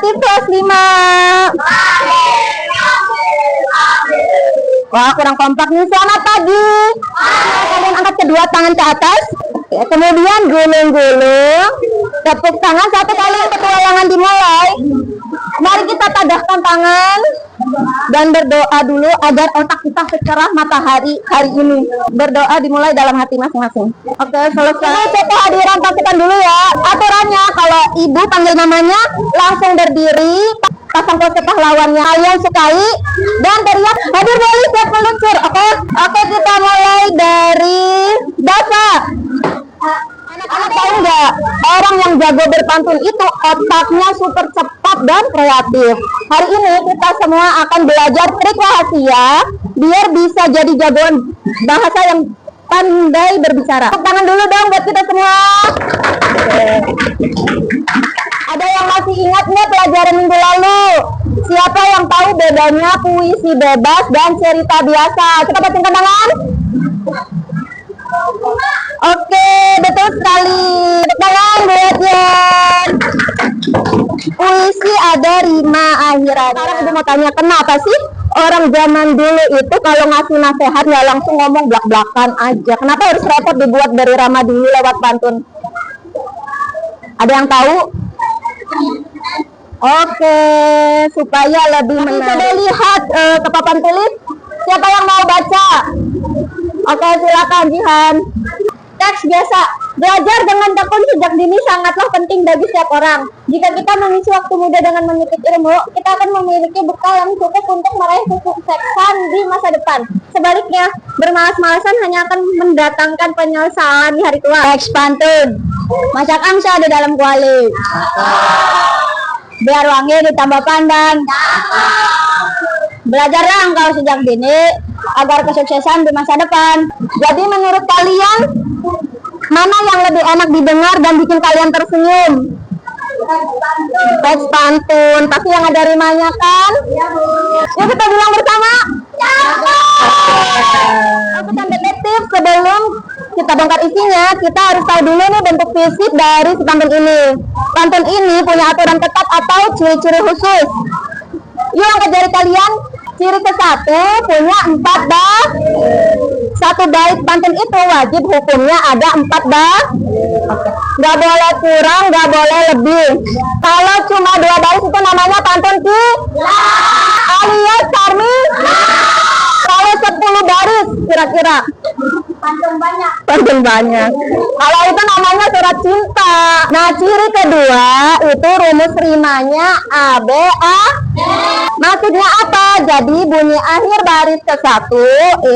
kreatif kelas 5. Wah, kurang kompak nih. Selamat pagi. Kalian angkat kedua tangan ke atas. Ya, kemudian gulung-gulung. Tepuk tangan satu kali, petualangan dimulai. Mari kita tadahkan tangan dan berdoa dulu agar otak kita secerah matahari hari ini. Berdoa dimulai dalam hati masing-masing. Oke, selesai. Cek kehadiran, pastikan dulu ya. Aturannya kalau ibu panggil namanya langsung berdiri, pasang pose pahlawannya kalian sukai, dan teriak hadir Bali siap meluncur. Oke, kita mulai dari Dasa. Anak tahu nggak, orang yang jago berpantun itu otaknya super cepat dan kreatif. Hari ini kita semua akan belajar trik rahasia biar bisa jadi jagoan bahasa yang pandai berbicara. Tepuk tangan dulu dong buat kita semua. Ada yang masih ingat nggak pelajaran minggu lalu? Siapa yang tahu bedanya puisi bebas dan cerita biasa? Kita pacungkan tangan. Oke, betul sekali. Tangan buat Yan. Puisi ada rima akhiran. Sekarang ibu mau tanya, kenapa sih orang zaman dulu itu kalau ngasih nasihat nggak langsung ngomong blak-blakan aja? Kenapa harus repot dibuat dari rama dulu lewat pantun? Ada yang tahu? Oke, supaya lebih menarik. Coba lihat ke papan tulis. Siapa yang mau baca? Oke, silakan Jihan. Teks biasa. Belajar dengan tekun sejak dini sangatlah penting bagi setiap orang. Jika kita mengisi waktu muda dengan menuntut ilmu, kita akan memiliki bekal yang cukup untuk meraih kesuksesan di masa depan. Sebaliknya, bermalas-malasan hanya akan mendatangkan penyesalan di hari tua. Teks pantun. Masak angsa di dalam kuali. Biar wangi ditambah pandang. Belajarlah engkau sejak dini agar kesuksesan di masa depan. Jadi menurut kalian, mana yang lebih enak didengar dan bikin kalian tersenyum? Teks pantun, pasti yang ada rimanya kan? Yuk kita bilang bersama. Bukan detektif, sebelum kita bongkar isinya, kita harus tahu dulu nih bentuk fisik dari si pantun ini. Pantun ini punya aturan ketat atau ciri-ciri khusus. Yuk angkat jari kalian. Ciri ke-1 punya 4 bait. Satu bait pantun itu wajib hukumnya ada 4 bait. Nggak boleh kurang, nggak boleh lebih. Kalau cuma 2 bait itu namanya pantun alias sarmi. Kalau 10 baris kira-kira pantun banyak. Kalau itu namanya surat cinta. Nah, ciri kedua itu rumus rimanya A-B-A. Maksudnya apa? Jadi bunyi akhir baris ke-1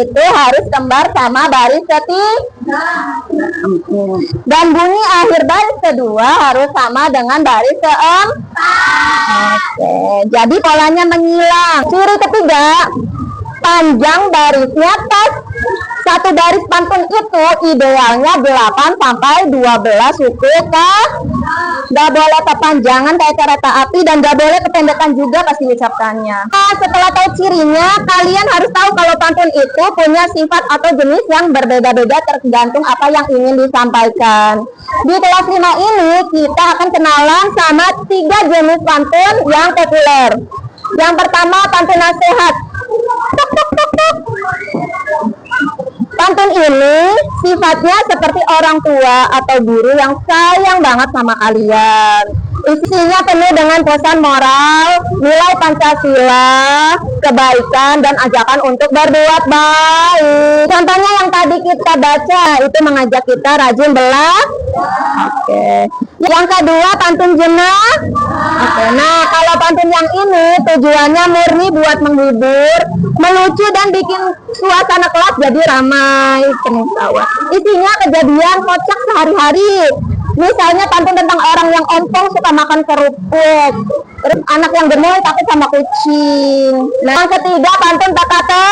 itu harus kembar sama baris ketiga. Dan bunyi akhir baris kedua harus sama dengan baris keempat. Oke, jadi polanya menyilang. Ciri ketiga, panjang barisnya pas. Satu baris pantun itu idealnya 8 sampai 12 suku kah? Gak boleh kepanjangan kayak kereta api dan gak boleh kependekan juga pas diucapkannya. Nah, setelah tahu cirinya, kalian harus tahu kalau pantun itu punya sifat atau jenis yang berbeda-beda tergantung apa yang ingin disampaikan. Di kelas 5 ini kita akan kenalan sama 3 jenis pantun yang populer. Yang pertama pantun nasihat. Pantun ini sifatnya seperti orang tua atau guru yang sayang banget sama kalian. Isinya penuh dengan pesan moral, nilai Pancasila, kebaikan, dan ajakan untuk berbuat baik. Contohnya yang tadi kita baca, itu mengajak kita rajin belajar. Oke. Yang kedua, pantun jenah. Oke. Nah, kalau pantun yang ini tujuannya murni buat menghibur, melucu, dan bikin suasana kelas jadi ramai, penuh tawa. Isinya kejadian kocak sehari-hari. Misalnya pantun tentang orang yang ompong suka makan kerupuk, terus anak yang gemoy takut sama kucing. Nah, yang ketiga pantun kata.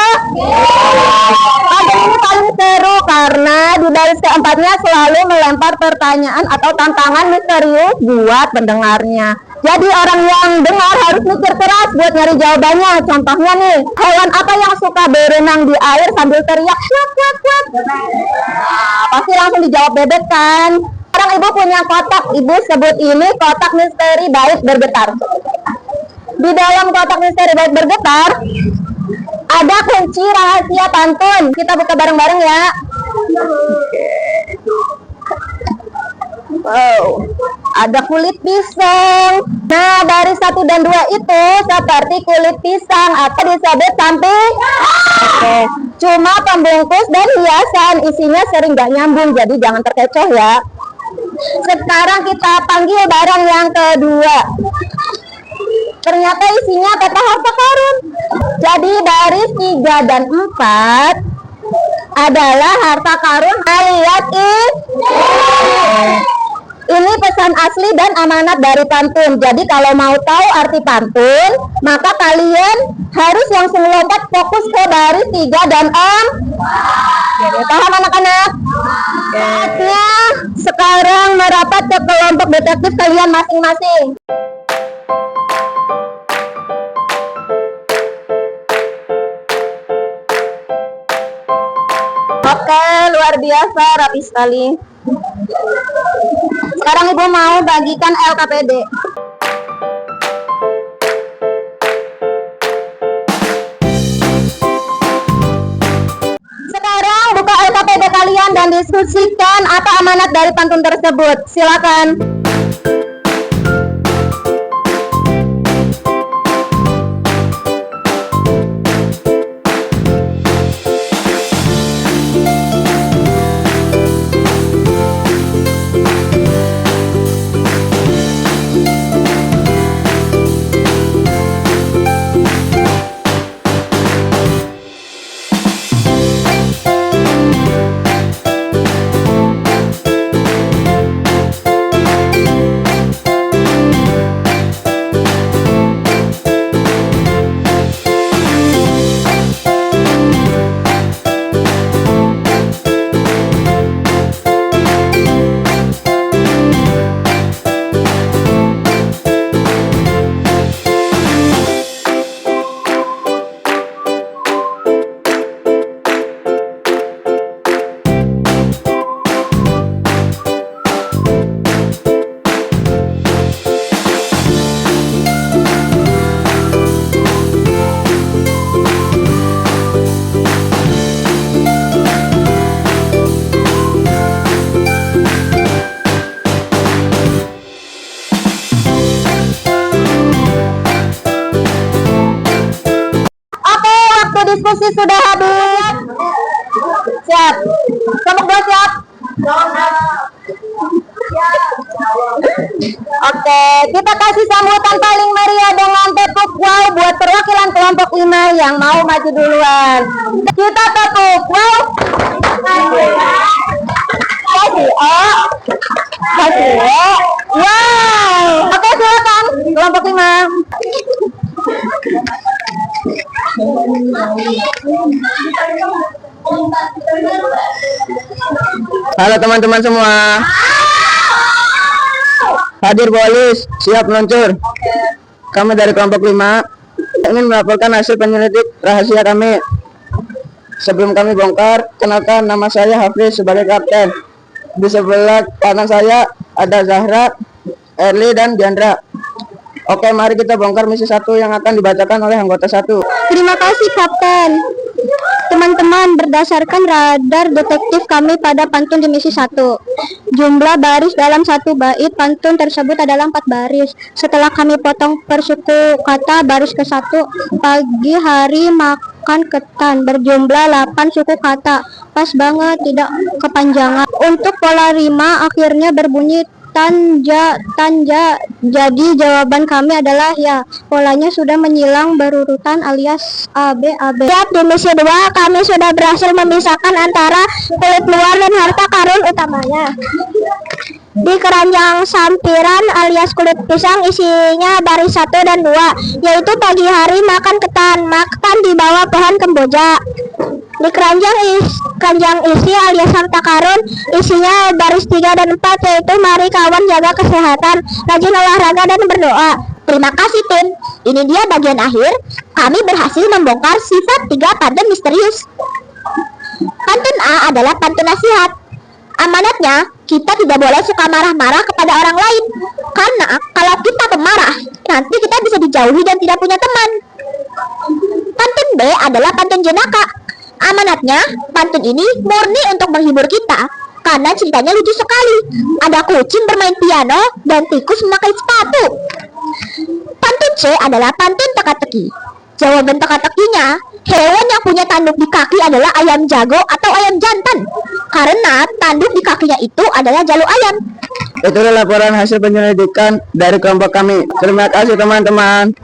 Pantun ini paling seru karena di baris keempatnya selalu melempar pertanyaan atau tantangan misterius buat pendengarnya. Jadi orang yang dengar harus mikir keras buat nyari jawabannya. Contohnya nih, hewan apa yang suka berenang di air sambil teriak kuat kuat kuat? Pasti langsung dijawab bebek kan? Sekarang ibu punya kotak, ibu sebut ini kotak misteri baik bergetar. Di dalam kotak misteri baik bergetar ada kunci rahasia pantun. Kita buka bareng-bareng ya. Wow, ada kulit pisang. Nah, dari 1 dan 2 itu seperti kulit pisang atau disebut samping. Oke. Cuma pembungkus dan hiasan, isinya sering gak nyambung, jadi jangan terkecoh ya. Sekarang kita panggil barang yang kedua. Ternyata isinya peta harta karun. Jadi baris 3 dan 4 adalah harta karun alias ini pesan asli dan amanat dari pantun. Jadi kalau mau tahu arti pantun, maka kalian harus langsung lompat fokus ke baris 3 dan 4. Paham anak-anak? Saatnya sekarang merapat ke kelompok detektif kalian masing-masing. Oke, luar biasa, rapi sekali. Sekarang Ibu mau bagikan LKPD. Sekarang buka LKPD kalian dan diskusikan apa amanat dari pantun tersebut. Silakan. Diskusi sudah habis. Siap. Kelompok 2 siap? Oke, kita kasih sambutan paling meriah dengan tepuk wow buat perwakilan kelompok 5 yang mau maju duluan. Kita tepuk wow. Kasih O. Kasih O. Wow. Oke, silakan kelompok 5. Halo teman-teman semua. Hadir polis, siap meluncur. Kami dari kelompok 5 ingin melaporkan hasil penyelidik rahasia kami. Sebelum kami bongkar, kenalkan nama saya Hafiz sebagai kapten. Di sebelah kanan saya ada Zahra, Erli, dan Diandra. Oke, mari kita bongkar misi 1 yang akan dibacakan oleh anggota 1. Terima kasih, Kapten. Teman-teman, berdasarkan radar detektif kami pada pantun di misi 1, jumlah baris dalam satu bait pantun tersebut adalah 4 baris. Setelah kami potong per suku kata baris ke-1, pagi hari makan ketan berjumlah 8 suku kata. Pas banget, tidak kepanjangan. Untuk pola rima akhirnya berbunyi tanja. Jadi jawaban kami adalah ya. Polanya sudah menyilang berurutan alias AB. Siap, di misi 2 kami sudah berhasil memisahkan antara kulit luar dan harta karun utamanya. Di keranjang sampiran alias kulit pisang isinya baris 1 dan 2, yaitu pagi hari makan ketan, makan di bawah pohon kemboja. Di keranjang isi alias harta karun isinya baris 3 dan 4, yaitu mari kawan jaga kesehatan, rajin olahraga dan berdoa. Terima kasih tim. Ini dia bagian akhir. Kami berhasil membongkar sifat 3 pantun misterius. Pantun A adalah pantun nasihat. Amanatnya, kita tidak boleh suka marah-marah kepada orang lain. Karena kalau kita pemarah, nanti kita bisa dijauhi dan tidak punya teman. Pantun B adalah pantun jenaka. Amanatnya, pantun ini murni untuk menghibur kita karena ceritanya lucu sekali. Ada kucing bermain piano dan tikus memakai sepatu. Pantun C adalah pantun teka-teki. Jawaban teka-tekinya, hewan yang punya tanduk di kaki adalah ayam jago atau ayam jantan. Karena tanduk di kakinya itu adalah jalur ayam. Itulah laporan hasil penyelidikan dari kelompok kami. Terima kasih teman-teman.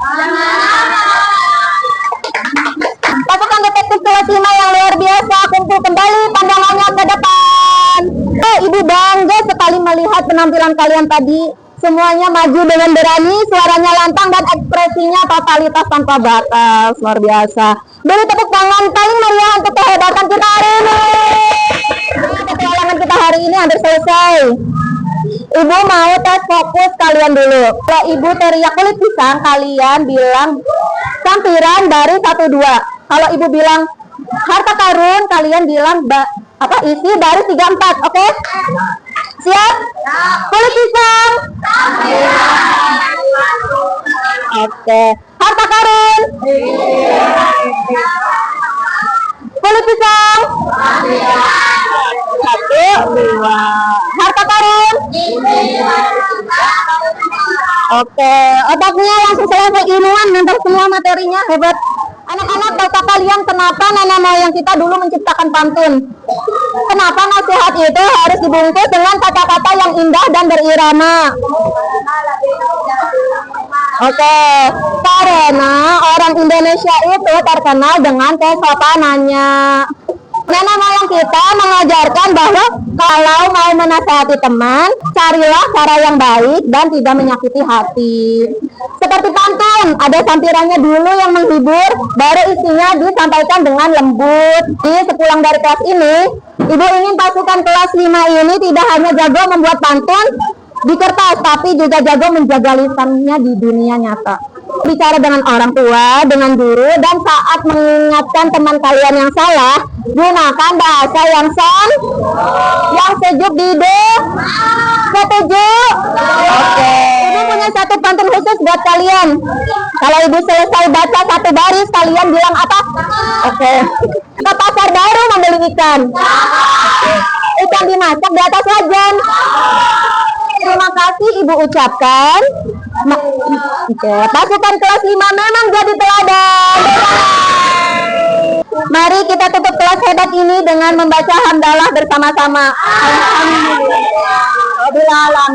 Pasukan detektif kelas 5 yang luar biasa kumpul kembali pandangannya ke depan. Ibu bangga sekali melihat penampilan kalian tadi. Semuanya maju dengan berani, suaranya lantang dan ekspresinya totalitas tanpa batas. Luar biasa. Beri tepuk tangan paling meriah untuk kehebatan kita hari ini. Petualangan kita hari ini hampir selesai. Ibu mau tes fokus kalian dulu. Kalau ibu teriak kulit pisang, kalian bilang sampiran dari 1, 2. Kalau ibu bilang harta karun, kalian bilang isi dari 3, 4. Oke? Siap? Kulit pisang. Oke. Harta karun. Kulit pisang. 1, 2. Harta karun. Oke, otaknya langsung selesai ilmuwan, nonton semua materinya, hebat. Anak-anak, tahukah kalian kenapa nenek moyang kita dulu menciptakan pantun? Kenapa nasihat itu harus dibungkus dengan kata-kata yang indah dan berirama? Oke, karena orang Indonesia itu terkenal dengan kesopanannya. Nenek moyang kita mengajarkan bahwa kalau mau menasihati teman, carilah cara yang baik dan tidak menyakiti hati. Seperti pantun, ada sampirannya dulu yang menghibur, baru isinya disampaikan dengan lembut. Jadi sepulang dari kelas ini, ibu ingin pasukan kelas 5 ini tidak hanya jago membuat pantun di kertas, tapi juga jago menjaga lisannya di dunia nyata. Bicara dengan orang tua, dengan guru, dan saat mengingatkan teman kalian yang salah, gunakan bahasa yang yang sejuk didu. Setuju? Oke. Ibu punya satu pantun khusus buat kalian. Kalau ibu selesai baca 1 baris, kalian bilang apa? Oke. Ke pasar baru membeli ikan. Ikan dimasak di atas wajan. Terima kasih ibu ucapkan. Oke, pasukan kelas 5 memang jadi teladan. Mari kita tutup kelas hebat ini dengan membaca hamdalah bersama-sama. Alhamdulillah.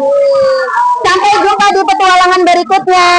Sampai jumpa di petualangan berikutnya.